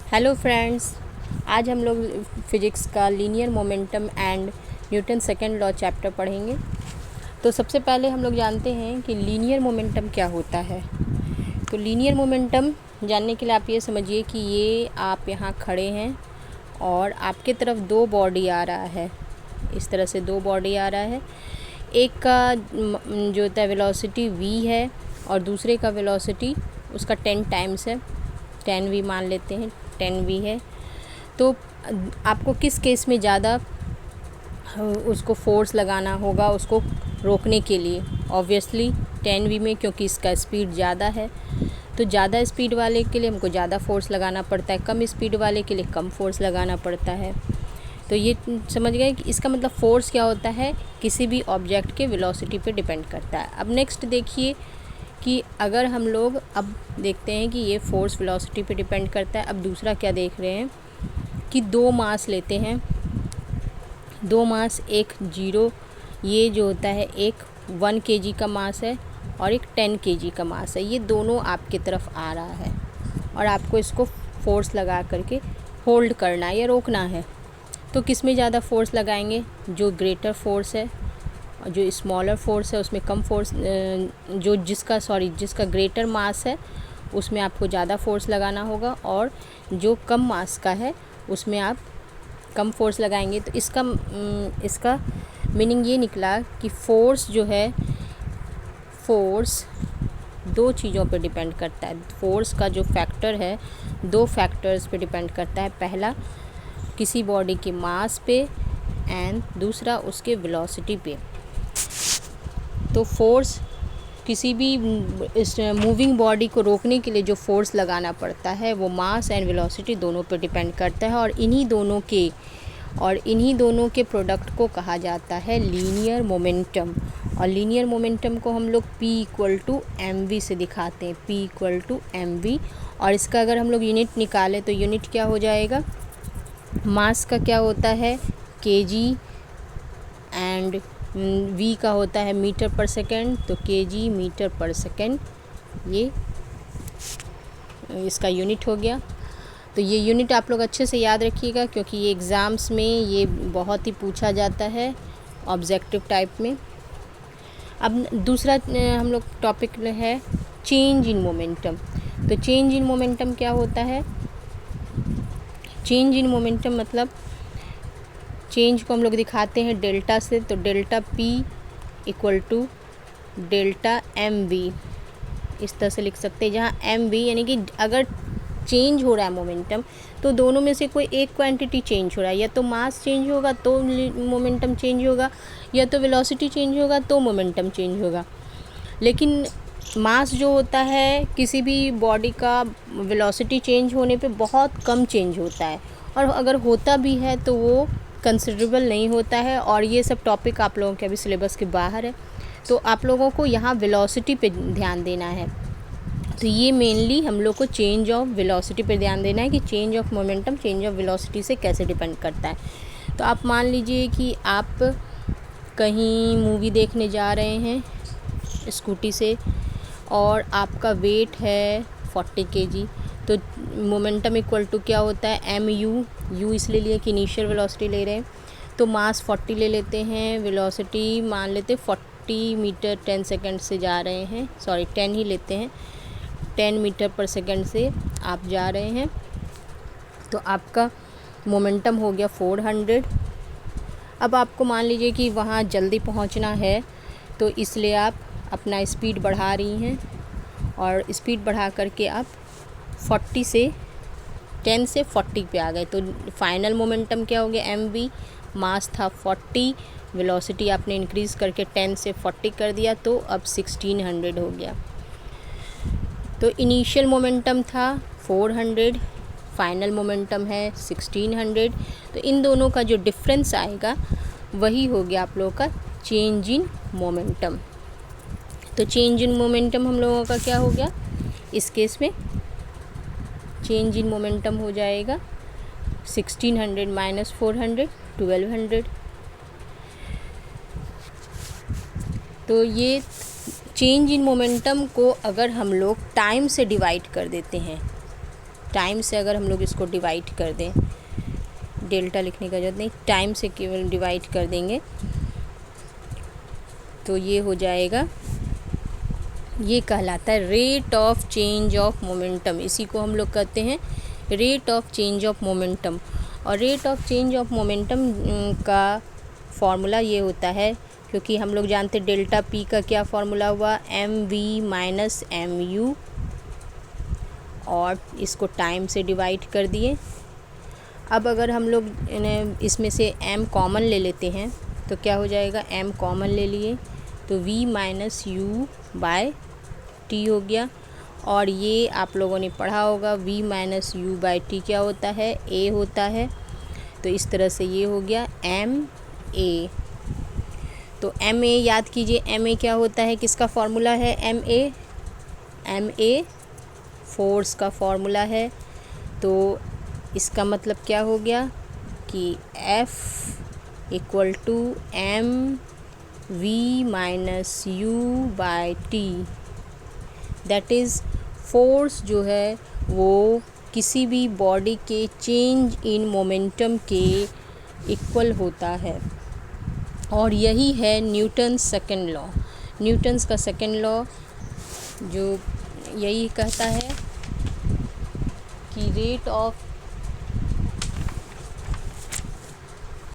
Hello friends, आज हम लोग फिजिक्स का linear momentum and Newton second law chapter पढ़ेंगे। तो सबसे पहले हम लोग जानते हैं कि लीनियर मोमेंटम क्या होता है। तो लीनियर मोमेंटम जानने के लिए आप ये समझिए कि ये आप यहाँ खड़े हैं और आपके तरफ दो बॉडी आ रहा है। इस तरह से दो बॉडी आ रहा है। एक का जो होता है वेलोसिटी v है और दूसरे का वेलोसिटी उसका 10 टाइम्स है, 10v मान लेते हैं, 10v है। तो आपको किस केस में ज़्यादा उसको फोर्स लगाना होगा उसको रोकने के लिए? ऑब्वियसली 10v में, क्योंकि इसका स्पीड ज़्यादा है। तो ज़्यादा स्पीड वाले के लिए हमको ज़्यादा फोर्स लगाना पड़ता है, कम स्पीड वाले के लिए कम फोर्स लगाना पड़ता है। तो ये समझ गए कि इसका मतलब फोर्स क्या होता है, किसी भी ऑब्जेक्ट के वेलोसिटी पे डिपेंड करता है। अब नेक्स्ट देखिए कि अगर हम लोग अब देखते हैं कि ये फोर्स वेलोसिटी पे डिपेंड करता है। अब दूसरा क्या देख रहे हैं कि दो मास लेते हैं, दो मास, एक जीरो, ये जो होता है एक 1 kg का मास है और एक 10 kg का मास है। ये दोनों आपकी तरफ आ रहा है और आपको इसको फोर्स लगा करके होल्ड करना है या रोकना है। तो किस में ज़्यादा फोर्स लगाएंगे? जो ग्रेटर फोर्स है, जो स्मॉलर फोर्स है उसमें कम फोर्स, जिसका ग्रेटर मास है उसमें आपको ज़्यादा फोर्स लगाना होगा और जो कम मास का है उसमें आप कम फोर्स लगाएंगे। तो इसका मीनिंग ये निकला कि फोर्स जो है, फोर्स दो चीज़ों पे डिपेंड करता है। फोर्स का जो फैक्टर है दो फैक्टर्स पे डिपेंड करता है। पहला किसी बॉडी के मास पे एंड दूसरा उसके वेलोसिटी पे। तो फोर्स किसी भी इस मूविंग बॉडी को रोकने के लिए जो फोर्स लगाना पड़ता है वो मास एंड वेलोसिटी दोनों पे डिपेंड करता है और इन्हीं दोनों के प्रोडक्ट को कहा जाता है लीनियर मोमेंटम। और लीनियर मोमेंटम को हम लोग P=mv से दिखाते हैं, P=mv। और इसका अगर हम लोग यूनिट निकालें तो यूनिट क्या हो जाएगा? मास का क्या होता है? kg एंड v का होता है मीटर पर सेकेंड, तो kg मीटर पर सेकेंड ये इसका यूनिट हो गया। तो ये यूनिट आप लोग अच्छे से याद रखिएगा क्योंकि ये एग्ज़ाम्स में ये बहुत ही पूछा जाता है ऑब्जेक्टिव टाइप में। अब दूसरा हम लोग टॉपिक है चेंज इन मोमेंटम। तो चेंज इन मोमेंटम क्या होता है? चेंज इन मोमेंटम मतलब चेंज को हम लोग दिखाते हैं डेल्टा से। तो डेल्टा P = डेल्टा mv, इस तरह से लिख सकते हैं, जहाँ mv यानी कि अगर चेंज हो रहा है मोमेंटम तो दोनों में से कोई एक क्वांटिटी चेंज हो रहा है। या तो मास चेंज होगा तो मोमेंटम चेंज होगा, या तो वेलोसिटी चेंज होगा तो मोमेंटम चेंज होगा। लेकिन मास जो होता है किसी भी बॉडी का वेलोसिटी चेंज होने पे बहुत कम चेंज होता है और अगर होता भी है तो वो कंसिडरेबल नहीं होता है। और ये सब टॉपिक आप लोगों के अभी सिलेबस के बाहर है, तो आप लोगों को यहाँ वेलोसिटी पे ध्यान देना है। तो ये मेनली हम लोग को चेंज ऑफ वेलोसिटी पे ध्यान देना है कि change of momentum change of velocity से कैसे डिपेंड करता है। तो आप मान लीजिए कि आप कहीं मूवी देखने जा रहे हैं स्कूटी से और आपका वेट है 40 kg। तो मोमेंटम = क्या होता है? mu इसलिए लिए कि इनिशियल वेलोसिटी ले रहे हैं, तो मास 40 ले लेते हैं, वेलोसिटी मान लेते 40 मीटर 10 सेकेंड से जा रहे हैं, 10 ही लेते हैं, 10 मीटर पर सेकेंड से आप जा रहे हैं। तो आपका मोमेंटम हो गया 400। अब आपको मान लीजिए कि वहाँ जल्दी पहुँचना है तो इसलिए आप अपना स्पीड बढ़ा रही हैं और स्पीड बढ़ा करके आप 10 से 40 पे आ गए। तो फाइनल मोमेंटम क्या हो गया? mv, मास था 40, वेलोसिटी आपने इंक्रीज़ करके 10 से 40 कर दिया तो अब 1600 हो गया। तो इनिशियल मोमेंटम था 400, फाइनल मोमेंटम है 1600। तो इन दोनों का जो डिफरेंस आएगा वही हो गया आप लोगों का चेंज इन मोमेंटम। तो चेंज इन मोमेंटम हम लोगों का क्या हो गया? इस केस में चेंज इन मोमेंटम हो जाएगा 1600 - 400 1200। तो ये चेंज इन मोमेंटम को अगर हम लोग टाइम से डिवाइड कर देते हैं, टाइम से अगर हम लोग इसको डिवाइड कर दें, डेल्टा लिखने का जरूरत नहीं, टाइम से केवल डिवाइड कर देंगे तो ये हो जाएगा, ये कहलाता है rate of change of momentum. इसी को हम लोग कहते हैं rate of change of momentum. और rate of change of momentum का फॉर्मूला ये होता है, क्योंकि हम लोग जानते हैं डेल्टा पी का क्या फॉर्मूला हुआ, M V minus M U, और इसको टाइम से डिवाइड कर दिए। अब अगर हम लोग इसमें से m कॉमन ले लेते हैं तो क्या हो जाएगा, m कॉमन ले लिए तो v minus U by T हो गया। और ये आप लोगों ने पढ़ा होगा v minus U by T क्या होता है, a होता है। तो इस तरह से ये हो गया एम ए। तो एम ए याद कीजिए, एम ए क्या होता है, किसका फॉर्मूला है, एम ए फोर्स का फॉर्मूला है। तो इसका मतलब क्या हो गया कि F equal to M V minus U by T, that is force जो है वो किसी भी बॉडी के चेंज इन मोमेंटम के इक्वल होता है। और यही है न्यूटन्स सेकंड लॉ। न्यूटन्स का सेकंड लॉ जो यही कहता है कि रेट ऑफ